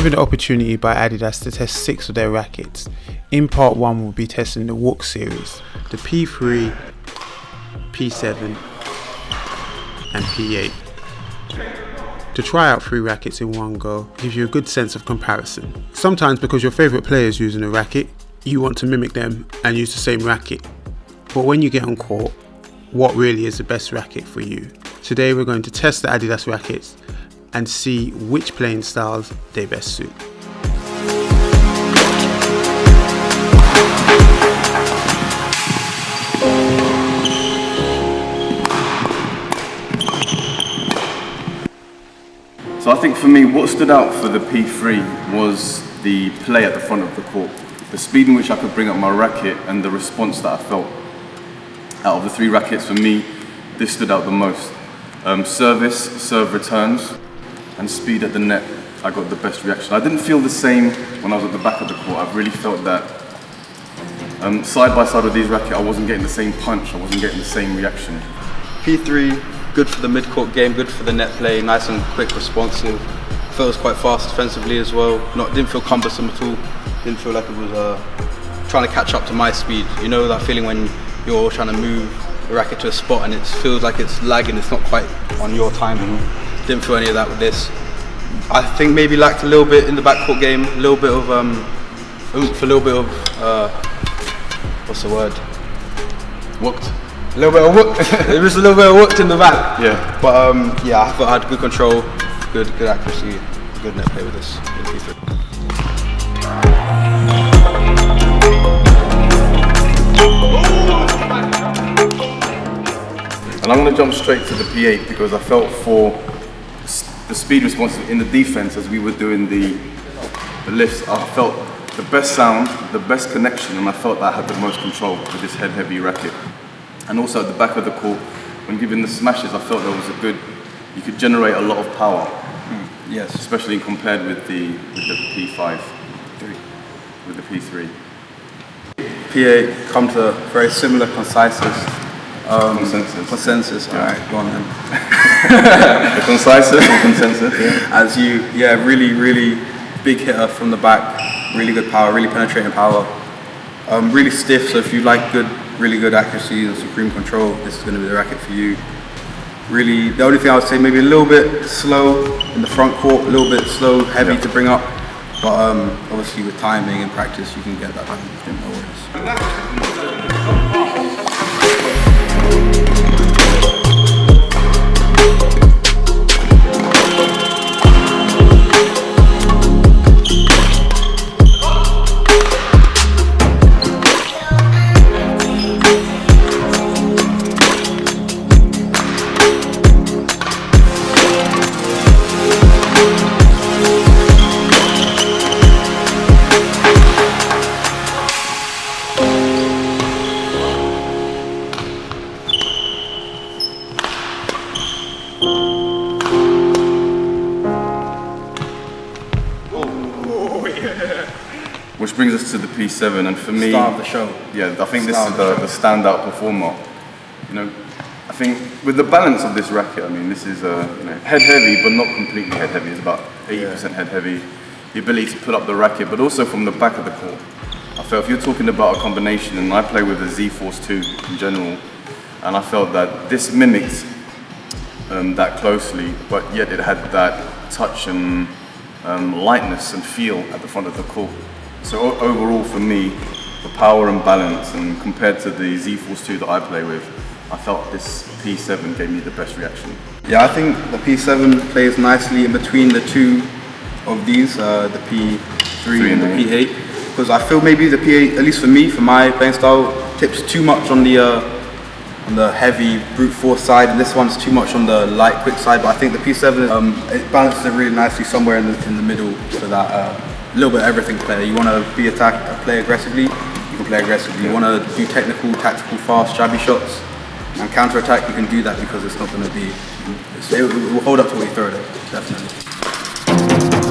given the opportunity by Adidas to test 6 of their rackets. In part 1 we'll be testing the Wucht series, the P3, P7 and P8. To try out 3 rackets in one go gives you a good sense of comparison. Sometimes because your favourite player is using a racket, you want to mimic them and use the same racket. But when you get on court, what really is the best racket for you? Today we're going to test the Adidas rackets and see which playing styles they best suit. So I think for me, what stood out for the P3 was the play at the front of the court. The speed in which I could bring up my racket and the response that I felt. Out of the 3 rackets, for me, this stood out the most. Service, serve returns, and speed at the net, I got the best reaction. I didn't feel the same when I was at the back of the court. I really felt that side by side with these rackets, I wasn't getting the same punch, I wasn't getting the same reaction. P3, good for the mid-court game, good for the net play, nice and quick, responsive. Felt it was quite fast defensively as well. Didn't feel cumbersome at all. Didn't feel like it was trying to catch up to my speed. You know that feeling when you're trying to move the racket to a spot and it feels like it's lagging, it's not quite on your timing. Didn't feel any of that with this. I think maybe lacked a little bit in the backcourt game, a little bit of oomph, a little bit of what's the word? Wucht. A little bit of Wucht. There was a little bit of Wucht in the back. Yeah. But yeah, I thought I had good control, good accuracy, good net play with this. And I'm going to jump straight to the P8 because I felt for the speed response in the defense as we were doing the lifts, I felt the best sound, the best connection, and I felt that I had the most control with this head-heavy racket. And also at the back of the court, when giving the smashes, I felt there was you could generate a lot of power. Yes. Especially compared with the P5, with the P3. P8 come to very similar consensus. Consensus. All right, go on then. The consensus or consensus. Yeah. Really big hitter from the back. Really good power, really penetrating power. Really stiff. So if you like really good accuracy and supreme control, this is going to be the racket for you. Really, the only thing I would say, maybe a little bit slow in the front court, a little bit slow, heavy to bring up. But obviously with timing and practice, you can get that done. No worries. Which brings us to the P7, and for me, star of the show. Yeah, I think this is the standout performer. You know, I think with the balance of this racket, I mean, this is head heavy, but not completely head heavy. It's about 80% head heavy. The ability to put up the racket, but also from the back of the court. I felt if you're talking about a combination, and I play with the Z-Force 2 in general, and I felt that this mimicked that closely, but yet it had that touch and lightness and feel at the front of the court. So overall for me, the power and balance, and compared to the Z-Force 2 that I play with, I felt this P7 gave me the best reaction. Yeah, I think the P7 plays nicely in between the two of these, the P3 and the P8, because I feel maybe the P8, at least for me, for my playing style, tips too much on the heavy brute force side, and this one's too much on the light quick side. But I think the P7 it balances it really nicely somewhere in the middle for that little bit of everything player. You want to play aggressively, you can play aggressively. You want to do technical, tactical, fast, shabby shots and counter attack, you can do that because it's not going to be, it will hold up to what you throw it at, definitely.